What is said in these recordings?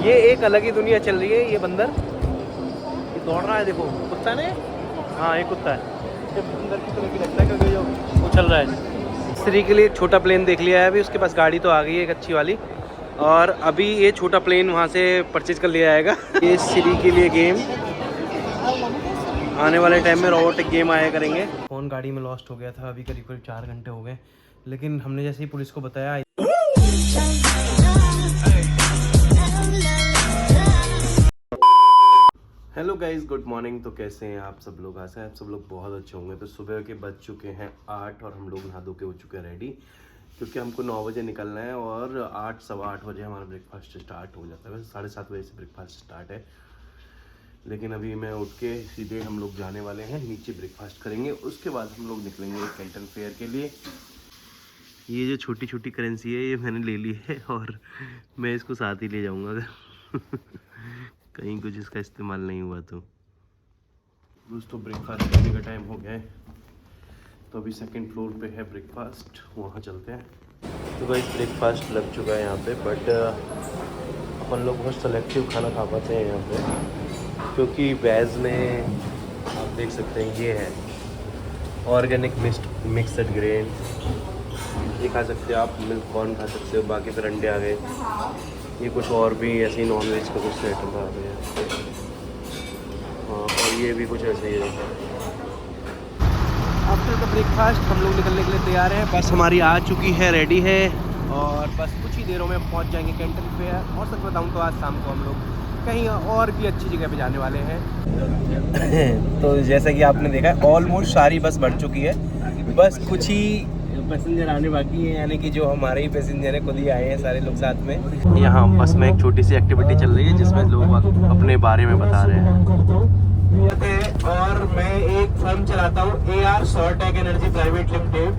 ये एक अलग ही दुनिया चल रही है। ये बंदर ये दौड़ रहा है, देखो कुत्ता ने। हाँ ये कुत्ता है, ये बंदर की तरह भी लगता है क्योंकि जो उछल रहा है। श्री के लिए छोटा प्लेन देख लिया है अभी, उसके पास गाड़ी तो आ गई है एक अच्छी वाली, और अभी ये छोटा प्लेन वहाँ से परचेज कर लिया आएगा। ये श्री के लिए गेम, आने वाले टाइम में रोबोटिक गेम आया करेंगे। फ़ोन गाड़ी में लॉस्ट हो गया था, अभी करीब करीब 4 घंटे हो गए, लेकिन हमने जैसे ही पुलिस को बताया। Hello guys, good morning. तो कैसे हैं आप सब लोग? आशा है आप सब लोग बहुत अच्छे होंगे। तो सुबह के बज चुके हैं 8 और हम लोग नहा धो के हो चुके हैं रेडी, क्योंकि हमको 9 बजे निकलना है और 8 सवा 8 बजे हमारा ब्रेकफास्ट स्टार्ट हो जाता है। वैसे 7:30 बजे से ब्रेकफास्ट स्टार्ट है, लेकिन अभी मैं उठ के सीधे हम लोग जाने वाले हैं नीचे, ब्रेकफास्ट करेंगे, उसके बाद हम लोग निकलेंगे कैंटन फेयर के लिए। ये जो छोटी छोटी करेंसी है ये मैंने ले ली है और मैं इसको साथ ही ले जाऊँगा अगर कहीं कुछ इसका इस्तेमाल नहीं हुआ तो। दोस्तों ब्रेकफास्ट करने का टाइम हो गया है, तो अभी सेकंड फ्लोर पे है ब्रेकफास्ट, वहाँ चलते हैं। तो भाई ब्रेकफास्ट लग चुका है यहाँ पे, बट अपन लोग बहुत सेलेक्टिव खाना खा पाते हैं यहाँ पे, क्योंकि वेज में आप देख सकते हैं ये है ऑर्गेनिक मिक्सड ग्रेन, ये खा सकते हो आप, मिल्क कॉर्न खा सकते हो, बाकी फिर अंडे आ गए। ये कुछ और भी ऐसे ही नॉन वेज का कुछ आइटम आ गया। हाँ, और ये भी कुछ ऐसे ही है। आफ्टर द ब्रेकफास्ट हम लोग निकलने के लिए तैयार हैं। बस हमारी आ चुकी है, रेडी है, और बस कुछ ही देरों में पहुंच जाएंगे कैंटन फेयर। और सच बताऊं तो आज शाम को हम लोग कहीं और भी अच्छी जगह पे जाने वाले हैं। तो जैसा कि आपने देखा ऑलमोस्ट सारी बस भर चुकी है, बस कुछ ही पैसेंजर आने बाकी है, यानी कि जो हमारे ही पैसेंजर है, खुद ही आए हैं सारे लोग साथ में। यहाँ बस में एक छोटी सी एक्टिविटी चल रही है जिसमें लोग अपने बारे में बता रहे हैं। और मैं एक फर्म चलाता हूँ AR सॉल्टेक एनर्जी प्राइवेट लिमिटेड,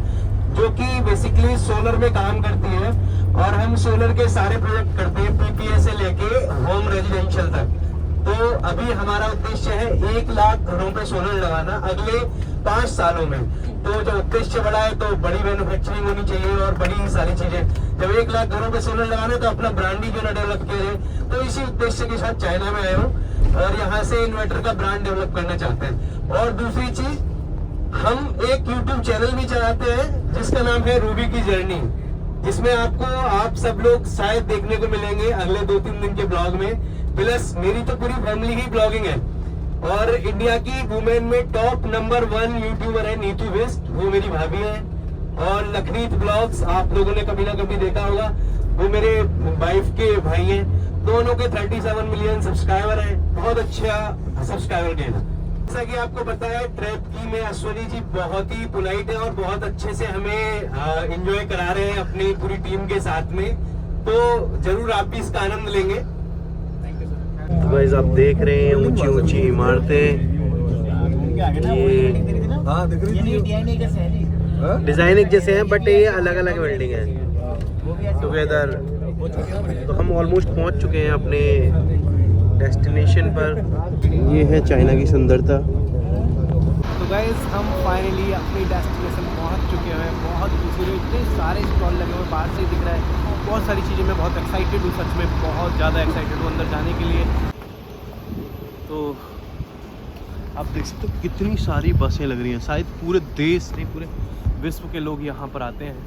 जो कि बेसिकली सोलर में काम करती है, और हम सोलर के सारे प्रोडक्ट करते हैं, PPA से लेके होम रेजिडेंशियल तक। तो अभी हमारा उद्देश्य है 1 लाख घरों पे सोलर लगाना अगले 5 सालों में। तो जब उद्देश्य बड़ा है तो बड़ी मैन्युफैक्चरिंग होनी चाहिए और बड़ी सारी चीजें। जब 1 लाख घरों पे सोलर लगाना है तो अपना ब्रांड ही क्यों ना डेवलप किया जाए। तो इसी उद्देश्य के साथ चाइना में आए हूँ और यहाँ से इन्वर्टर का ब्रांड डेवलप करना चाहते हैं। और दूसरी चीज, हम एक YouTube चैनल भी चलाते हैं जिसका नाम है रूबी की जर्नी, जिसमें आपको आप सब लोग शायद देखने को मिलेंगे अगले 2-3 दिन के ब्लॉग में। प्लस मेरी तो पूरी फैमिली ही ब्लॉगिंग है, और इंडिया की वुमेन में टॉप नंबर 1 यूट्यूबर है नीतू वेस्ट, वो मेरी भाभी है। और लखनीत ब्लॉग्स आप लोगों ने कभी ना कभी देखा होगा, वो मेरे वाइफ के भाई हैं। दोनों के 37 मिलियन सब्सक्राइबर हैं, बहुत अच्छा सब्सक्राइबर गेन है। जैसा कि आपको पता है ट्रैप की में अश्वनी जी बहुत ही पोलाइट है और बहुत अच्छे से हमें एंजॉय करा रहे हैं अपनी पूरी टीम के साथ में। तो जरूर आप भी इसका आनंद लेंगे। तो गाइस आप देख रहे हैं ऊंची ऊंची इमारतें, ये डिजाइनिंग जैसे हैं, बट ये अलग अलग बिल्डिंग है टुगेदर। तो हम ऑलमोस्ट पहुंच चुके हैं अपने डेस्टिनेशन पर। ये है चाइना की सुंदरता। तो गाइस हम फाइनली अपनी डेस्टिनेशन पहुंच चुके हैं। बहुत खूबसूरत, इतने सारे स्टॉल लगे हुए, बाहर से ही दिख रहा है बहुत सारी चीज़ें। मैं बहुत एक्साइटेड हूँ, सच में बहुत ज़्यादा एक्साइटेड हूँ अंदर जाने के लिए। तो आप देख सकते हो कितनी सारी बसें लग रही हैं, शायद पूरे देश नहीं पूरे विश्व के लोग यहाँ पर आते हैं।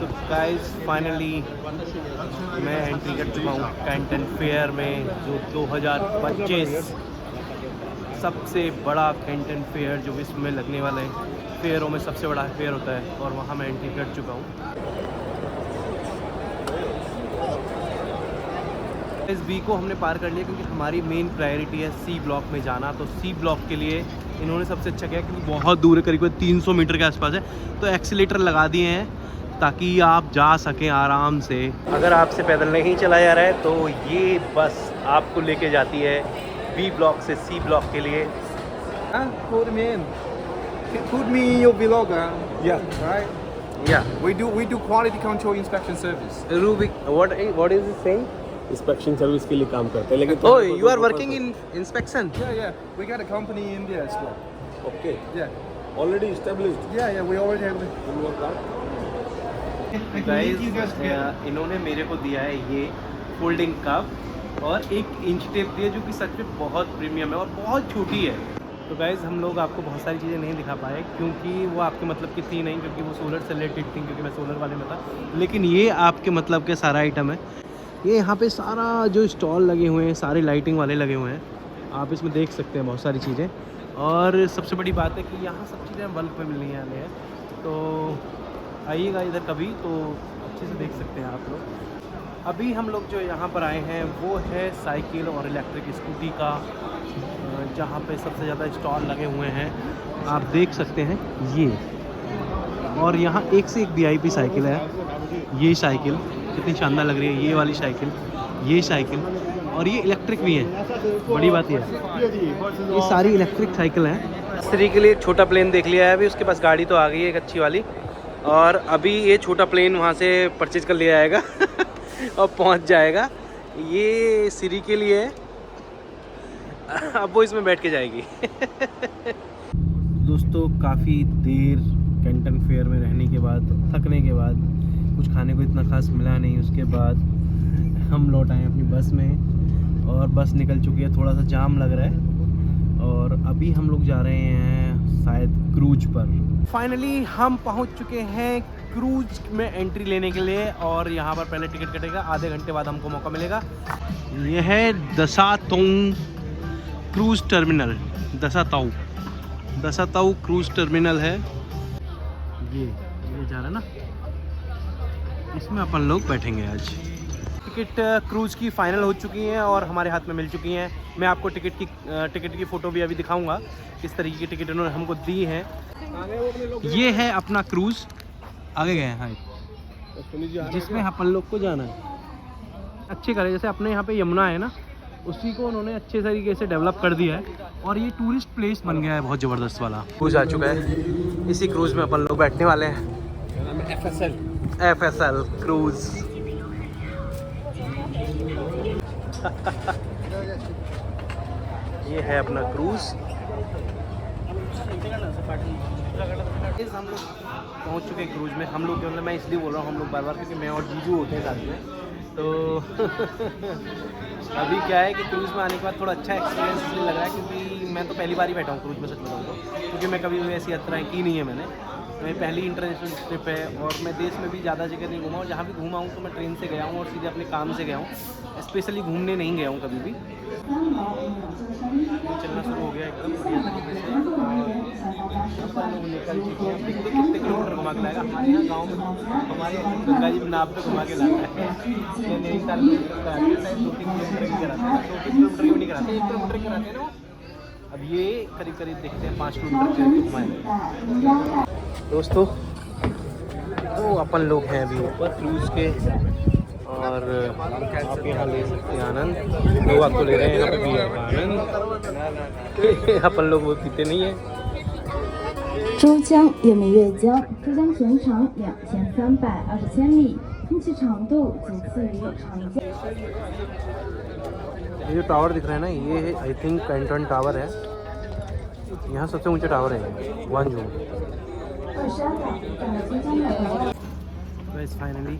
तो गाइस फाइनली मैं एंट्री कर चुका हूँ कैंटन फेयर में, जो 2025 सबसे बड़ा कैंटन फेयर जो विश्व में लगने वाला है, फेयरों में सबसे बड़ा फेयर होता है, और वहाँ मैं एंट्री कर चुका हूँ। इस बी को हमने पार कर लिया क्योंकि हमारी मेन प्रायोरिटी है C ब्लॉक में जाना। तो C ब्लॉक के लिए इन्होंने सबसे अच्छा किया क्योंकि बहुत दूर है, करीब 300 मीटर के आसपास है, तो एक्सीलेटर लगा दिए हैं ताकि आप जा सकें आराम से। अगर आपसे पैदल नहीं चला जा रहा है तो ये बस आपको लेके जाती है B ब्लॉक से C ब्लॉक के लिए। Put me in. Put me in your vlog. Yeah. Right. Yeah. We do quality control inspection service. Rubik, what is it saying? Inspection service के लिए काम करते हैं, लेकिन Oh, you are working in inspection? Yeah. We got a company in India as well. Okay Yeah. Already established Yeah. We already have it. Guys इन्होंने मेरे को दिया है ये फोल्डिंग कप, और एक इंच टेप दी है जो कि सच में बहुत प्रीमियम है और बहुत छोटी है। तो गाइज़ हम लोग आपको बहुत सारी चीज़ें नहीं दिखा पाए क्योंकि वो आपके मतलब की थी नहीं, क्योंकि वो सोलर से रिलेटेड थी, क्योंकि मैं सोलर वाले में था। लेकिन ये आपके मतलब के सारा आइटम है। ये यहाँ पे सारा जो स्टॉल लगे हुए हैं, सारे लाइटिंग वाले लगे हुए हैं, आप इसमें देख सकते हैं बहुत सारी चीज़ें। और सबसे बड़ी बात है कि यहाँ सब चीज़ें बल्क में मिलने वाली हैं, तो आइएगा इधर कभी तो अच्छे से देख सकते हैं आप लोग। अभी हम लोग जो यहाँ पर आए हैं वो है साइकिल और इलेक्ट्रिक स्कूटी का, जहाँ पे सबसे ज़्यादा स्टॉल लगे हुए हैं, आप देख सकते हैं ये। और यहाँ एक से एक VIP साइकिल है। ये साइकिल कितनी शानदार लग रही है, ये वाली साइकिल, ये साइकिल, और ये इलेक्ट्रिक भी है। बड़ी बात ये है ये सारी इलेक्ट्रिक साइकिल हैं। स्त्री के लिए एक छोटा प्लेन देख लिया है अभी, उसके पास गाड़ी तो आ गई है एक अच्छी वाली, और अभी ये छोटा प्लेन वहाँ से परचेज कर लिया आएगा और पहुँच जाएगा। ये सिरी के लिए है, अब वो इसमें बैठ के जाएगी। दोस्तों काफ़ी देर कैंटन फेयर में रहने के बाद, थकने के बाद, कुछ खाने को इतना खास मिला नहीं, उसके बाद हम लौट आए अपनी बस में और बस निकल चुकी है। थोड़ा सा जाम लग रहा है और अभी हम लोग जा रहे हैं शायद क्रूज पर। फाइनली हम पहुंच चुके हैं क्रूज में एंट्री लेने के लिए, और यहाँ पर पहले टिकट कटेगा, आधे घंटे बाद हमको मौका मिलेगा। यह है दसातोंग क्रूज टर्मिनल, दसाताऊ क्रूज टर्मिनल है ये जा रहा है ना, इसमें अपन लोग बैठेंगे आज। टिकट क्रूज़ की फ़ाइनल हो चुकी हैं और हमारे हाथ में मिल चुकी हैं। मैं आपको टिकट की फ़ोटो भी अभी दिखाऊंगा, किस तरीके की टिकट उन्होंने हमको दी है। ये है अपना क्रूज़, आगे गए हैं जिसमें अपन लोग को जाना है। अच्छे करे, जैसे अपने यहाँ पे यमुना है ना, उसी को उन्होंने अच्छे तरीके से डेवलप कर दिया है और ये टूरिस्ट प्लेस बन गया है बहुत ज़बरदस्त वाला। क्रूज़ आ चुका है, इसी क्रूज़ में अपन लोग बैठने वाले हैं। FSL cruise. ये है अपना क्रूज़। हम लोग पहुंच चुके हैं क्रूज़ में। हम लोग मतलब मैं इसलिए बोल रहा हूँ हम लोग बार बार, क्योंकि मैं और जीजू होते हैं साथ में। तो अभी क्या है कि क्रूज़ में आने के बाद थोड़ा अच्छा एक्सपीरियंस इसलिए लग रहा है क्योंकि मैं तो पहली बार ही बैठा हूँ क्रूज़ में, सच बताऊँ तो, क्योंकि मैं कभी भी ऐसी यात्राएँ की नहीं है मैंने। मेरी पहली इंटरनेशनल ट्रिप है और मैं देश में भी ज़्यादा जगह नहीं घूमा हूँ। जहाँ भी घूमा हूँ तो मैं ट्रेन से गया हूँ और सीधे अपने काम से गया हूँ, स्पेशली घूमने नहीं गया हूँ कभी भी। चलना शुरू हो गया एकदम बढ़िया तरीके से और अपन लोग निकल चुके हैं। देखते कितने किलोमीटर घुमा के लाएगा। हमारे यहाँ गाँव में हमारे गंगा जी नाव पे घुमा के लाता है। नैनीताल में कराते हैं, 2-3 किलोमीटर की कराते हैं, 2-3 किलोमीटर की नहीं कराते, 1 किलोमीटर की कराते हैं ना। अब ये करीब करीब देखते हैं 5 किलोमीटर के घुमाएंगे। दोस्तों तो अपन लोग हैं अभी ऊपर क्रूज़ के और आप यहाँ ले सकते हैं आनंद। लोग आपको ले रहे हैं यहाँ पे भी आनंद। अपन लोग वो पीते नहीं हैं। 珠江越美越江，珠江全长2320千米，因其长度仅次于长江。 ये जो टावर दिख रहा है ना, ये है आई थिंक कैंटन टावर है। यहाँ सबसे ऊंचा टावर है वांजू। बस फाइनली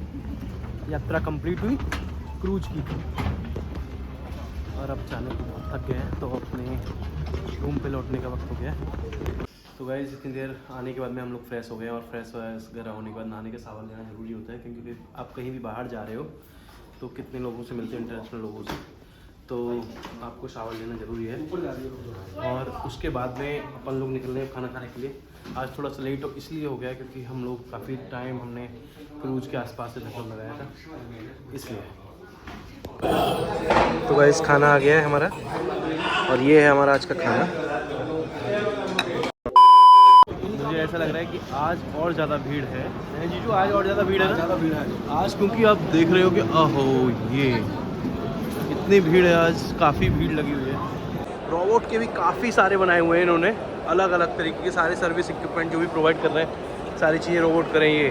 यात्रा कंप्लीट हुई क्रूज की और अब जाने को थक गए हैं तो अपने रूम पे लौटने का वक्त हो गया। तो गाइस इतनी देर आने के बाद में हम लोग फ्रेश हो गए और फ्रेश वगैरह होने के बाद नहाने का सावन लेना ज़रूरी होता है, क्योंकि आप कहीं भी बाहर जा रहे हो तो कितने लोगों से मिलते हैं, इंटरनेशनल लोगों से, तो आपको शावर लेना ज़रूरी है। और उसके बाद में अपन लोग निकल रहे हैं खाना खाने के लिए। आज थोड़ा सा लेट इसलिए हो गया क्योंकि हम लोग काफ़ी टाइम हमने क्रूज़ के आसपास से चक्कर लगाया था, इसलिए। तो गाइस खाना आ गया है हमारा और ये है हमारा आज का खाना। मुझे ऐसा लग रहा है कि आज और ज़्यादा भीड़ है जीजू, आज और ज़्यादा भीड़ है ना? ज़्यादा भीड़ है आज, क्योंकि आप देख रहे हो कि अहो ये इतनी भीड़ है आज, काफ़ी भीड़ लगी हुई है। रोबोट के भी काफ़ी सारे बनाए हुए हैं इन्होंने, अलग अलग तरीके के सारे सर्विस इक्विपमेंट जो भी प्रोवाइड कर रहे हैं, सारी चीज़ें रोबोट करें। ये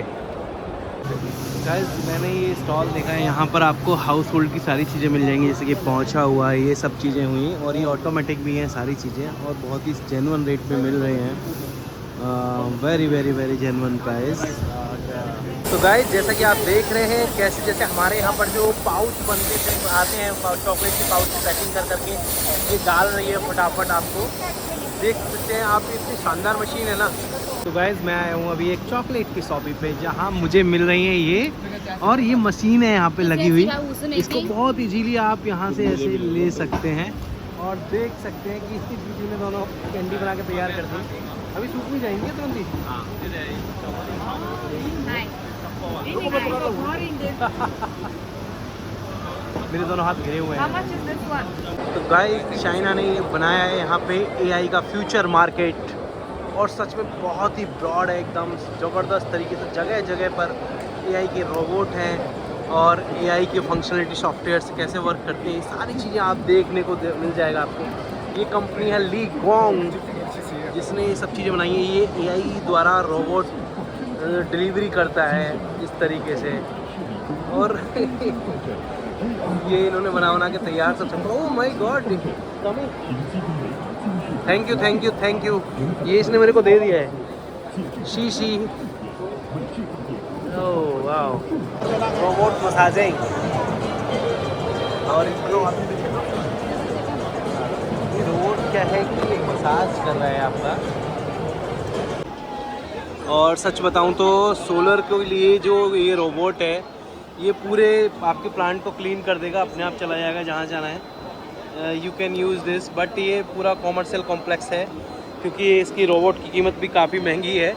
गाइस मैंने ये स्टॉल देखा है, यहाँ पर आपको हाउस होल्ड की सारी चीज़ें मिल जाएंगी, जैसे कि पोंछा हुआ, ये सब चीज़ें हुई, और ये ऑटोमेटिक भी हैं सारी चीज़ें, और बहुत ही जेन्युइन रेट पे मिल रहे हैं। Very very very genuine price. तो तो गाइस जैसा कि आप देख रहे हैं कैसे जैसे हमारे यहाँ पर जो पाउच बनते थे आते हैं चॉकलेट के पाउच की पैकिंग कर करके ये डाल रही है फटाफट। आपको देख सकते हैं आप, इतनी शानदार मशीन है ना। तो गाइस मैं आया हूँ अभी एक चॉकलेट की शॉप पे जहाँ मुझे मिल रही है ये, और ये मशीन है यहाँ पे लगी हुई। इसको बहुत इजीली आप यहाँ से ऐसे ले सकते हैं और देख सकते हैं कि इसकी दीदी ने दोनों कैंडी बना के तैयार कर दी। अभी सूख नहीं जाएंगे तुरंत ही। मेरे दोनों हाथ घिरे हुए हैं। तो गाइस चाइना ने ये बनाया है यहाँ पे एआई का फ्यूचर मार्केट, और सच में बहुत ही ब्रॉड है, एकदम ज़बरदस्त तरीके से जगह जगह पर एआई के रोबोट हैं और एआई के फंक्शनलिटी सॉफ्टवेयर से कैसे वर्क करते हैं, सारी चीज़ें आप देखने को मिल जाएगा आपको। ये कंपनी है ली गोंग जिसने ये सब चीज़ें बनाई हैं। ये एआई द्वारा रोबोट डिलीवरी करता है इस तरीके से, और ये इन्होंने बना के तैयार सब। Oh my God, thank you thank you thank you. ये इसने मेरे को दे दिया है she. Oh wow, robot massaging. और ये रोबोट क्या है कि एक मसाज कर रहा है आपका। और सच बताऊं तो सोलर के लिए जो ये रोबोट है ये पूरे आपके प्लांट को क्लीन कर देगा, अपने आप चला जाएगा जहाँ जाना है। You can use this, but ये पूरा कॉमर्शियल कॉम्प्लेक्स है क्योंकि इसकी रोबोट की कीमत भी काफ़ी महंगी है।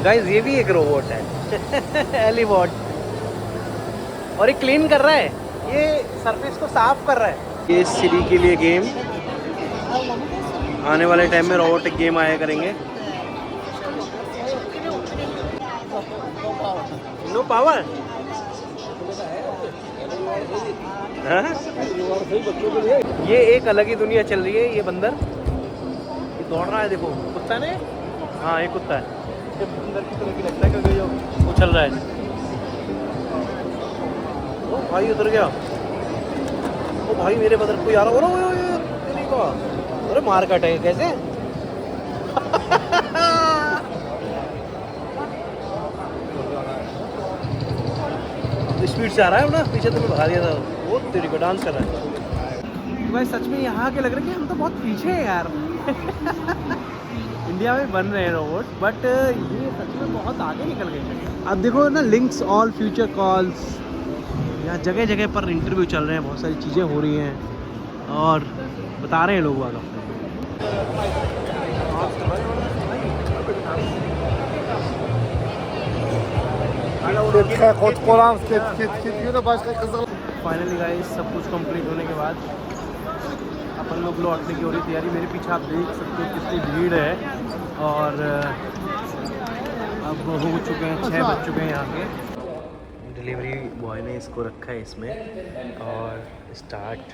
गाइस ये भी एक रोबोट है एलिबॉट, और ये क्लीन कर रहा है, ये सरफेस को साफ कर रहा है। ये सिटी के लिए गेम, आने वाले टाइम में रोबोटिक गेम आया करेंगे। नो पावर, ये एक अलग ही दुनिया चल रही है। ये बंदर ये दौड़ रहा है, देखो कुत्ता ने, हाँ ये कुत्ता है, ये बंदर की तरह की लगता है क्योंकि जो उछल रहा है। ओ भाई उतर गया, ओ भाई मेरे बदर को यार, अरे मार काटे कैसे स्पीड से आ रहा है ना, पीछे तो भगा दिया था वो, तेरी को डांस कर रहा है। भाई सच में यहाँ के लग रहा है कि हम तो बहुत पीछे हैं यार इंडिया में बन रहे हैं रोबोट, बट ये सच में बहुत आगे निकल गए। अब देखो ना, लिंक्स ऑल फ्यूचर कॉल्स, यहाँ जगह जगह पर इंटरव्यू चल रहे हैं, बहुत सारी चीज़ें हो रही हैं और बता रहे हैं लोग आगे। फाइनली गाइस सब कुछ कंप्लीट होने के बाद अपन लोग लौटने की हो रही तैयारी। मेरे पीछे आप देख सकते हो कितनी भीड़ है, और अब हो चुके हैं 6 बज चुके हैं यहाँ के। डिलीवरी बॉय ने इसको रखा है इसमें, और स्टार्ट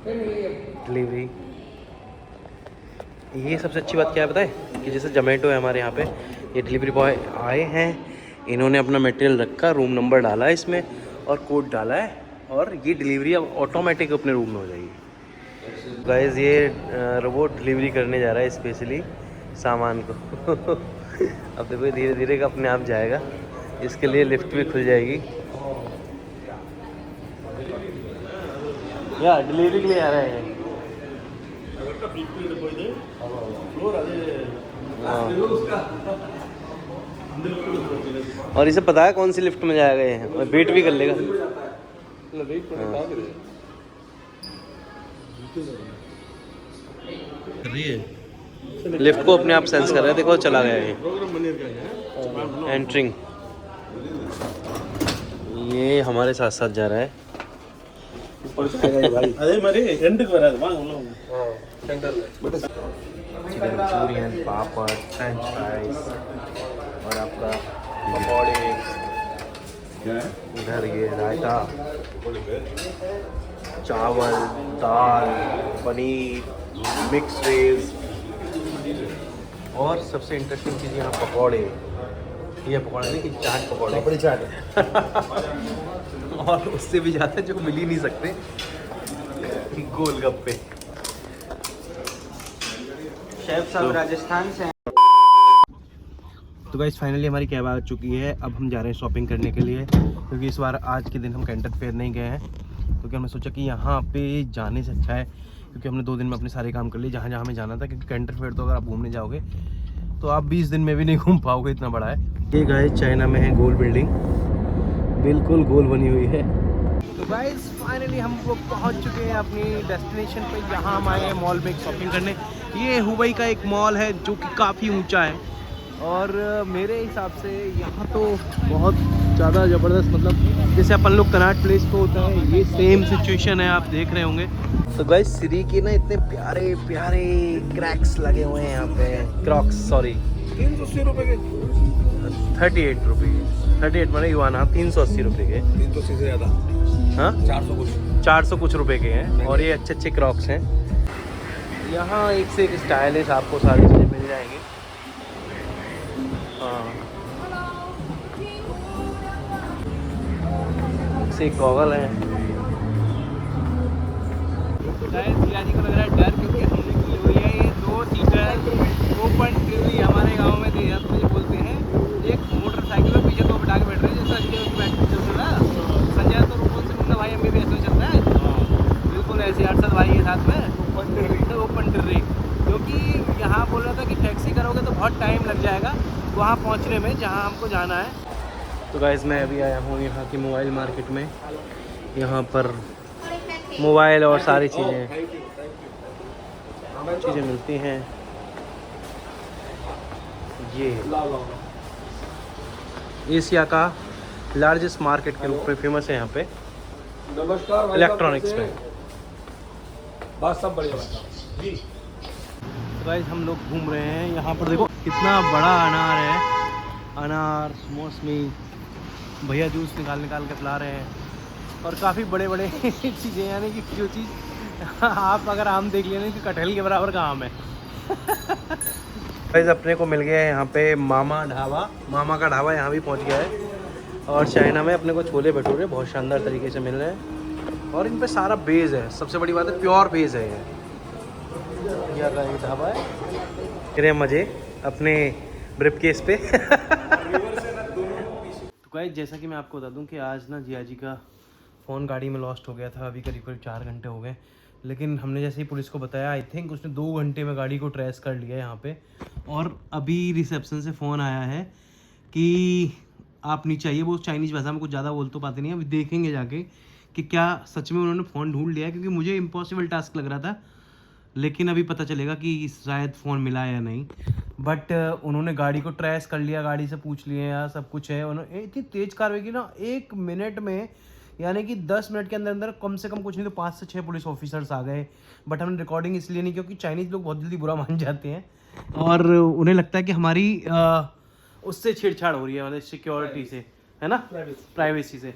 डिलीवरी। ये सबसे अच्छी बात क्या है पता है, कि जैसे जोमेटो है हमारे यहाँ पे, ये डिलीवरी बॉय आए हैं, इन्होंने अपना मटेरियल रखा, रूम नंबर डाला है इसमें और कोड डाला है, और ये डिलीवरी अब ऑटोमेटिक अपने रूम में हो जाएगी। गाइस ये रोबोट डिलीवरी करने जा रहा है स्पेशली सामान को अब देखो धीरे धीरे अपने आप जाएगा, इसके लिए लिफ्ट भी खुल जाएगी। या डिलीवरी के लिए आ रहा है। और इसे पता है कौन सी लिफ्ट में जाएगा ये, और वेट भी कर लेगा। लिफ्ट को अपने आप सेंस कर रहा है, देखो चला गया ये एंट्रिंग। ये हमारे साथ साथ जा रहा है। चिकन मंचूरियन, पापड़, फ्रेंच फ्राइज और आपका पकौड़े, इधर ये रायता, चावल, दाल, पनीर, मिक्स वेज, और सबसे इंटरेस्टिंग चीज़ यहाँ पकौड़े। ये पकौड़े नहीं कि चाट पकौड़े, बड़ी चाट और उससे भी ज़्यादा जो मिल ही नहीं सकते, गोलगप्पे। शेफ साहब राजस्थान से तो गाइस फाइनली हमारी कैब आ चुकी है। अब हम जा रहे हैं शॉपिंग करने के लिए, क्योंकि इस बार आज के दिन हम कैंटन फेयर नहीं गए हैं, क्योंकि हमने सोचा कि यहाँ पे जाने से अच्छा है, क्योंकि हमने 2 दिन में अपने सारे काम कर लिए जहाँ जहाँ हमें जाना था। क्योंकि कैंटन फेयर तो अगर आप घूमने जाओगे तो आप 20 दिन में भी नहीं घूम पाओगे, इतना बड़ा है। ये गाइस चाइना में है गोल बिल्डिंग, बिल्कुल गोल बनी हुई है। तो गाइस फाइनली हम लोग पहुँच चुके हैं अपनी डेस्टिनेशन पे, जहाँ हम आए हैं मॉल में शॉपिंग करने। ये हुबई का एक मॉल है जो कि काफ़ी ऊंचा है, और मेरे हिसाब से यहाँ तो बहुत ज़्यादा ज़बरदस्त, मतलब जैसे अपन लोग कनाट प्लेस पे होता है, ये सेम सिचुएशन है, आप देख रहे होंगे। तो गाइस सीरी के ना इतने प्यारे प्यारे क्रैक्स लगे हुए हैं यहाँ पे, क्रॉक्स सॉरी, 380 रुपए के, 38 रुपये, 38 माने युवाना, 380 रुपये के। 380 से ज़्यादा, हाँ 400 कुछ रुपए के हैं, और ये अच्छे अच्छे क्रॉक्स हैं। यहाँ एक से एक स्टाइलिश आपको सारी चीज़ें मिल जाएंगी। हाँ, एक से एक गॉगल है। जिया जी को लग रहा है डर, क्योंकि हमने की हुई है ये 2 सीटर ओपन ट्रिली, हमारे गांव में मुझे बोलते हैं। एक मोटरसाइकिल में पीछे 2 बिठा के बैठ रहे हैं, जैसा संजय की बैटरी चल रहा है। संजय तो रूपों से मुन्ना भाई अम्मी भी ऐसे चल रहा है, बिल्कुल ऐसे अरशद भाई के साथ में ओपन ट्रिली। क्योंकि यहाँ बोल रहा था कि टैक्सी करोगे तो बहुत टाइम लग जाएगा वहाँ पहुँचने में जहाँ हमको जाना है। तो गाइस मैं अभी आया हूँ यहाँ की मोबाइल मार्केट में। यहाँ पर मोबाइल और सारी चीज़ें मिलती हैं। ये एशिया का लार्जेस्ट मार्केट के रूप में फेमस है यहाँ पे, नमस्कार इलेक्ट्रॉनिक्स में। बात सब बढ़िया जी। गाइस हम लोग घूम रहे हैं, यहाँ पर देखो कितना बड़ा अनार है, अनार मौसमी, भैया जूस निकाल के पिला रहे हैं, और काफ़ी बड़े बड़े चीज़ें, यानी कि जो चीज़ आप अगर आम देख लेना कि कटहल के बराबर का आम है। गाइस अपने को मिल गया है यहाँ पे मामा ढाबा, मामा का ढाबा यहाँ भी पहुँच गया है। और चाइना में अपने को छोले भटूरे बहुत शानदार तरीके से मिल रहे हैं, और इन पे सारा बेज है, सबसे बड़ी बात है प्योर बेज है ये। यहाँ का ये ढाबा है, मेरे मज़े अपने ब्रिफ केस पे। तो गाइस जैसा कि मैं आपको बता दूं कि आज ना जिया जी का फ़ोन गाड़ी में लॉस्ट हो गया था, अभी करीब 4 घंटे हो गए। लेकिन हमने जैसे ही पुलिस को बताया, आई थिंक उसने 2 घंटे में गाड़ी को ट्रेस कर लिया यहाँ पे। और अभी रिसेप्शन से फ़ोन आया है कि आप नीचे आइए। वो चाइनीज़ भाषा में कुछ ज़्यादा बोल तो पाते नहीं, अभी देखेंगे जाके कि क्या सच में उन्होंने फ़ोन ढूंढ लिया, क्योंकि मुझे इम्पॉसिबल टास्क लग रहा था। लेकिन अभी पता चलेगा कि शायद फ़ोन मिला है या नहीं। बट उन्होंने गाड़ी को ट्रेस कर लिया, गाड़ी से पूछ लिए यार, सब कुछ है। उन्होंने इतनी तेज़ कार्रवाई की ना, 1 मिनट में, यानी कि 10 मिनट के अंदर अंदर कम से कम कुछ नहीं तो 5 से 6 पुलिस ऑफिसर्स आ गए। बट हमने रिकॉर्डिंग इसलिए नहीं, क्योंकि चाइनीज़ लोग बहुत जल्दी बुरा मान जाते हैं, और उन्हें लगता है कि हमारी उससे छेड़छाड़ हो रही है, मतलब सिक्योरिटी से, है ना, प्राइवेसी से,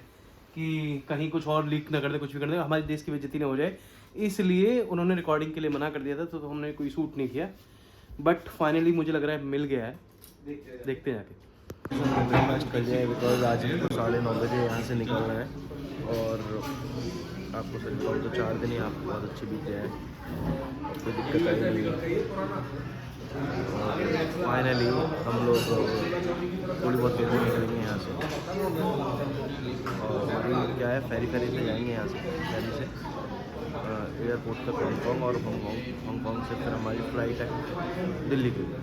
कि कहीं कुछ और लीक ना कर दे, कुछ भी कर दे, हमारे देश की बेइज्जती ना हो जाए। इसलिए उन्होंने रिकॉर्डिंग के लिए मना कर दिया था, तो हमने कोई शूट नहीं किया। बट फाइनली मुझे लग रहा है मिल गया है, देखते हैं जाके। ब्रेकफास्ट कर जाए, बिकॉज आज हम 9:30 बजे यहाँ से निकल रहे हैं, और आपको सच बताऊँ तो 4 दिन ही आपको बहुत अच्छे बीते हैं, कोई दिक्कत आई नहीं। फाइनली हम लोग थोड़ी बहुत देर में निकलेंगे यहाँ से, और अभी क्या है, फेरी से जाएंगे यहाँ से, फेरी से एयरपोर्ट तक हांगकॉन्ग, और हांगकॉन्ग से फिर हमारी फ़्लाइट है दिल्ली के लिए।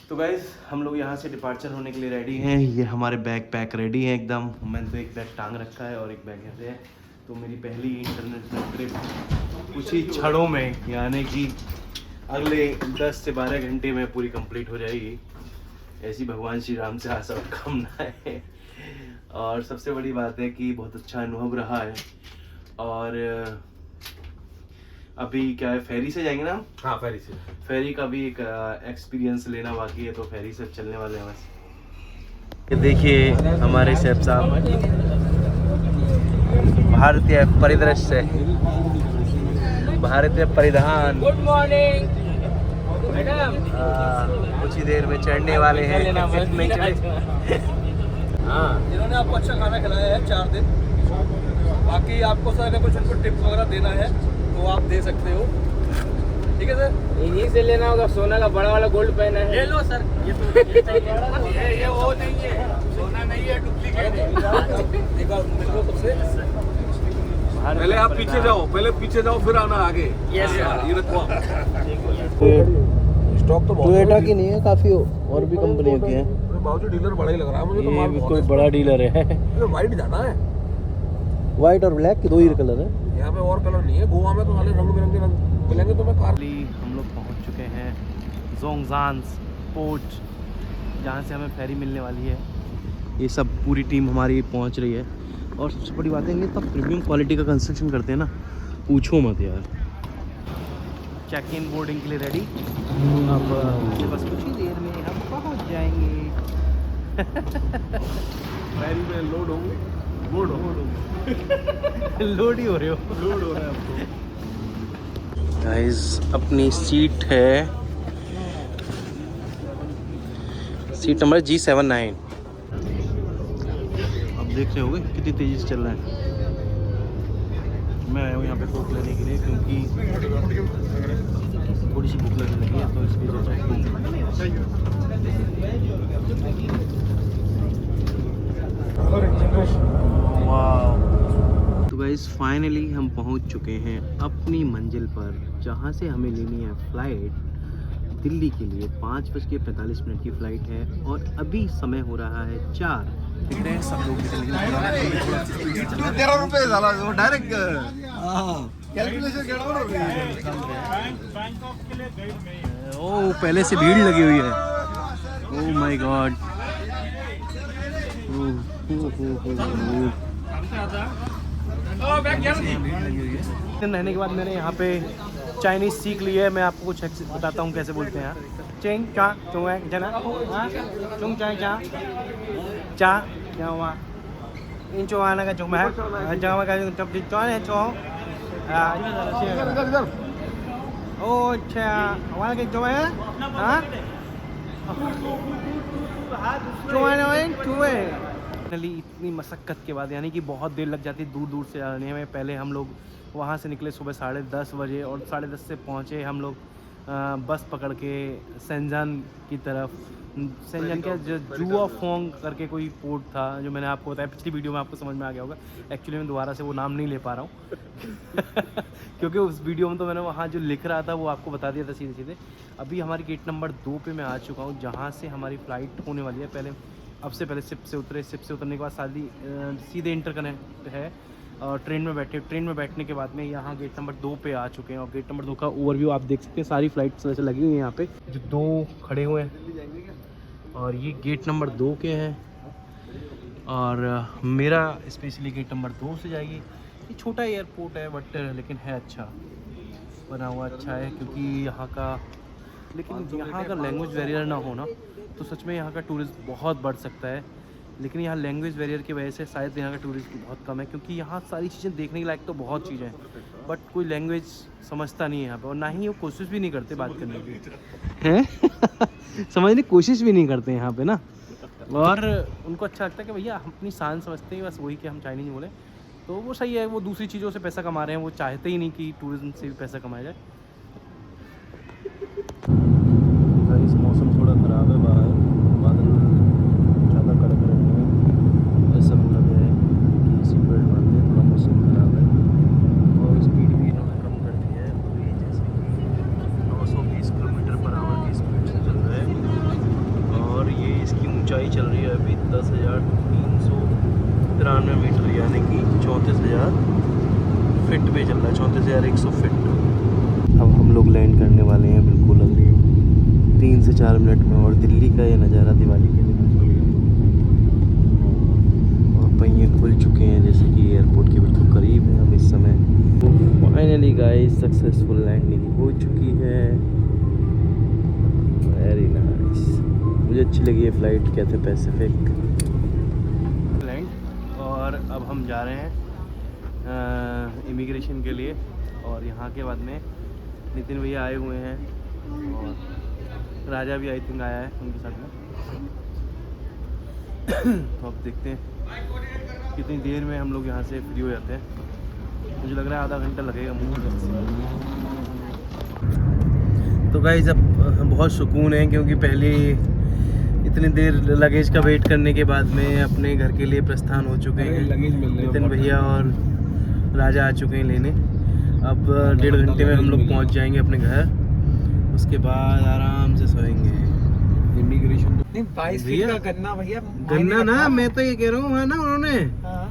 तो गाइज़ हम लोग यहाँ से डिपार्चर होने के लिए रेडी हैं। ये हमारे बैग पैक रेडी है एकदम। मैंने तो एक बैग टांग रखा है और एक बैग ऐसे है। तो मेरी पहली इंटरनेशनल ट्रिप कुछ ही क्षणों में, यानी कि अगले 10 से 12 घंटे में पूरी कंप्लीट हो जाएगी। ऐसी भगवान श्री राम से आशा और कामना है। और सबसे बड़ी बात है कि बहुत अच्छा अनुभव रहा है। और अभी क्या है, फेरी से जाएंगे ना हम? हाँ, फेरी से। फेरी का भी एक एक्सपीरियंस लेना बाकी है, तो फेरी से चलने वाले हैं बस। ये देखिए हमारे शेफ साहब, भारतीय परिदृश्य, भारतीय परिधान। Good morning madam. कुछ ही देर में चढ़ने वाले हैं। नहीं चढ़े। हाँ, इन्होंने आपको अच्छा खाना खिलाया है 4 दिन। बाकी आपको सर अगर कुछ उनको टिप्स वगैरह देना है तो आप दे सकते हो, ठीक है सर। इन्हीं से लेना होगा, सोना का बड़ा वाला गोल्ड पेन है। ले लो सर, ये वो नहीं है, सोना नहीं है, डुप्लीकेट है। पहले आप पीछे जाओ, फिर आना आगे। Yes, sir. ये रखो। स्टॉक तो टोयोटा की नहीं है, काफ़ी और भी कंपनियों की है। बाबू डीलर बड़ा ही लग रहा है मुझे तो। ये माल भी बहुत कोई है। बड़ा डीलर है। ये वाइट जाना है, वाइट और ब्लैक के दो ही कलर है। यहाँ पे और कलर नहीं है। गोवा में तो साले रंग बिरंगे रंग मिलेंगे तो मैं कार। हम लोग पहुंच चुके हैं जोंगजान्स पोर्ट, जहाँ से हमें फेरी मिलने वाली है। ये सब पूरी टीम हमारी पहुंच रही है। और सबसे बड़ी बात है, ये तब प्रीमियम क्वालिटी का कंस्ट्रक्शन करते हैं ना, पूछो मत यार। चेक इन बोर्डिंग के लिए रेडी। अब बस कुछ ही देर में हम पहुंच जाएंगे। फेरी में लोड होंगे, लोड लोड ही हो रहे हो। लोड हो रहा है आपको। गाइस अपनी सीट है, सीट नंबर G79। अब देख रहे होगे कितनी तेज़ी से चल रहा है। मैं आया हूँ यहाँ पे कोक लेने के लिए, क्योंकि थोड़ी सी भूख लगने लगी है, तो इसलिए सोचा वाह। तो गाइस फाइनली हम पहुँच चुके हैं अपनी मंजिल पर, जहाँ से हमें लेनी है फ़्लाइट दिल्ली के लिए। 5:45 की फ़्लाइट है और अभी समय हो रहा है 4। दिख रहे हैं सब लोग निकल गए। 13 रुपये झाला वो डायरेक्ट कैलकुलेशन ओह पहले से भीड़ लगी हुई है। Oh my God. रहने के बाद मैंने यहाँ पे चाइनीज़ सीख ली है। मैं आपको कुछ बताता हूँ कैसे बोलते हैं यार। चेंग चा चुंग जना चुंग चाय चा चा क्या हुआ इन चौहाना का चुंग है जहाँ का जब चौन है चौ ओ अच्छा वहाँ के चौ है हाँ इतनी मशक्क़त के बाद, यानी कि बहुत देर लग जाती है दूर दूर से आने में। पहले हम लोग वहाँ से निकले सुबह 10:30 बजे और 10:30 से पहुँचे हम लोग बस पकड़ के सेंजान की तरफ। सेंजान क्या जुआ फोंग करके कोई पोर्ट था, जो मैंने आपको बताया पिछली वीडियो में, आपको समझ में आ गया होगा। एक्चुअली मैं दोबारा से वो नाम नहीं ले पा रहा हूँ क्योंकि उस वीडियो में तो मैंने वहाँ जो लिख रहा था वो आपको बता दिया था सीधे सीधे। अभी हमारी गेट नंबर 2 पे मैं आ चुका हूँ, जहाँ से हमारी फ़्लाइट होने वाली है। अब से पहले शिप से उतरे, शिप से उतरने के बाद सीधे इंटरकनेक्ट है और ट्रेन में बैठने के बाद में यहाँ गेट नंबर 2 पे आ चुके हैं। और गेट नंबर 2 का ओवरव्यू आप देख सकते हैं। सारी फ्लाइट्स वैसे लगी हुई हैं यहाँ पे, जो 2 खड़े हुए हैं। और ये गेट नंबर 2 के हैं और मेरा स्पेशली गेट नंबर 2 से जाएगी। ये छोटा एयरपोर्ट है बट लेकिन है अच्छा बना हुआ, अच्छा है। क्योंकि यहाँ का अगर लैंग्वेज बैरियर ना हो ना, तो सच में यहाँ का टूरिस्ट बहुत बढ़ सकता है। लेकिन यहाँ लैंग्वेज बैरियर की वजह से शायद यहाँ का टूरिस्ट बहुत कम है, क्योंकि यहाँ सारी चीज़ें देखने के लायक तो बहुत चीज़ें हैं, बट कोई लैंग्वेज समझता नहीं है यहाँ पे। और ना ही वो कोशिश भी नहीं करते बात करने की, हैं समझने की कोशिश भी नहीं करते यहाँ पे ना। और उनको अच्छा लगता है कि भैया हम अपनी शान समझते हैं, बस वही कि हम चाइनीज़ बोलें, तो वो सही है। वो दूसरी चीज़ों से पैसा कमा रहे हैं, वो चाहते ही नहीं कि टूरिज्म से भी पैसा कमाया जाए। इस मौसम थोड़ा ख़राब है, बाहर बादल ज़्यादा कड़क रहे हैं। ऐसा लग रहा है कि सीट बेल्ट बांधते, थोड़ा मौसम ख़राब है। और स्पीड भी इन्होंने कम कर दी है, अभी जैसे 920 किलोमीटर पर आवर की स्पीड से चल रहा है। और ये इसकी ऊंचाई चल रही है अभी 10,393 मीटर, यानी कि 34,000 फिट पे चल रहा है, 34,100 फिट। अब हम लोग लैंड करने वाले हैं बिल्कुल अगली 3 से 4 मिनट में। और दिल्ली का ये नज़ारा दिवाली के दिन और पहिए खुल चुके हैं, जैसे कि एयरपोर्ट के बिल्कुल करीब है हम इस समय। फाइनली गाइस सक्सेसफुल लैंडिंग हो चुकी है। वेरी नाइस, मुझे अच्छी लगी है फ़्लाइट, कैथे पैसिफिक लैंड। और अब हम जा रहे हैं इमिग्रेशन के लिए। और यहाँ के बाद में नितिन भैया आए हुए हैं और राजा भी आई थिंक आया है उनके साथ में। तो अब देखते हैं कितनी देर में हम लोग यहाँ से फ्री हो जाते हैं। मुझे लग रहा है आधा घंटा लगेगा मुझे। तो गाइस अब बहुत सुकून है, क्योंकि पहले इतनी देर लगेज का वेट करने के बाद में अपने घर के लिए प्रस्थान हो चुके हैं। लगेज मिल रहे नितिन भैया और राजा आ चुके हैं लेने। अब 1.5 घंटे में हम लोग पहुंच जाएंगे अपने घर, उसके बाद आराम से सोएंगे। इमिग्रेशन नहीं 22 भैया, फीट का गन्ना भैया गन्ना ना, मैं तो ये कह रहा हूँ है ना, उन्होंने हाँ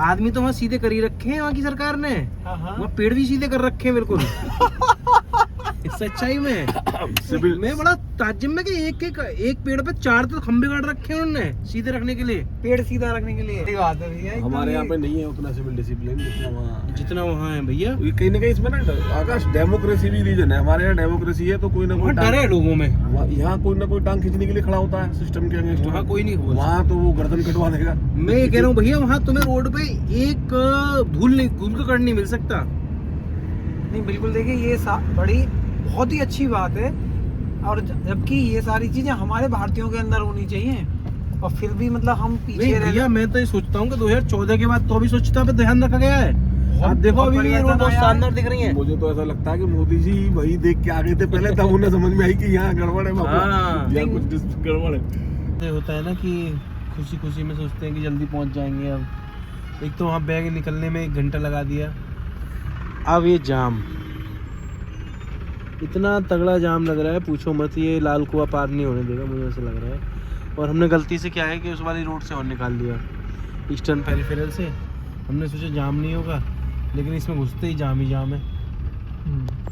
आदमी तो वहाँ सीधे कर ही रखे हैं वहाँ की सरकार ने, हाँ वहाँ पेड़ भी सीधे कर रखे हैं बिल्कुल। सच्चाई में मैं बड़ा ताज्जुब में कि एक पेड़ पे 4 तो खंबे गाड़ रखे हैं उन्होंने सीधे रखने के लिए। पेड़ सीधा रखने के लिए। सही बात है भैया, एकदम हमारे यहाँ ये- पे नहीं है उतना सिविल डिसिप्लिन जितना वहाँ है भैया। ये कहीं ना कहीं इसमें ना आकाश डेमोक्रेसी भी रीजन है। हमारे यहाँ डेमोक्रेसी है तो कोई ना कोई वहाँ डर है लोगों में, यहाँ कोई ना कोई टांग खींचने के लिए खड़ा होता है सिस्टम के अगेंस्ट। वहाँ कोई नहीं बोल वहाँ तो वो गर्दन कटवा देगा। मैं ये कह रहा हूँ भैया, वहाँ तुम्हें रोड पे एक धूल का कण नहीं मिल सकता। नहीं बिल्कुल, देखिए ये बड़ी बहुत ही अच्छी बात है, और जबकि ये सारी चीजें हमारे भारतीयों के अंदर होनी चाहिए, और फिर भी मतलब हम नहीं पीछे रह भैया, मैं तो ये सोचता हूँ कि 2014 के बाद तो अभी स्वच्छता पे ध्यान रखा गया है। आप देखो बहुत अभी भी ये रोड परिवर्तन बहुत आया है। शानदार दिख रही है। मुझे तो ऐसा लगता है कि मोदी जी वही देख के आ गए थे पहले, तब उन्हें समझ में आई कि यहाँ गड़बड़ है बाबा, हाँ। यहाँ कुछ गड़बड़ है। ये होता है ना कि खुशी खुशी में सोचते हैं कि जल्दी पहुंच जाएंगे। अब एक तो वहाँ बैग निकलने में 1 घंटा लगा दिया, अब ये जाम, इतना तगड़ा जाम लग रहा है पूछो मत। ये लाल कुआं पार नहीं होने देगा, मुझे ऐसा लग रहा है। और हमने गलती से क्या है कि उस वाली रोड से और निकाल दिया, ईस्टर्न पेरिफेरल से। हमने सोचा जाम नहीं होगा, लेकिन इसमें घुसते ही जाम है।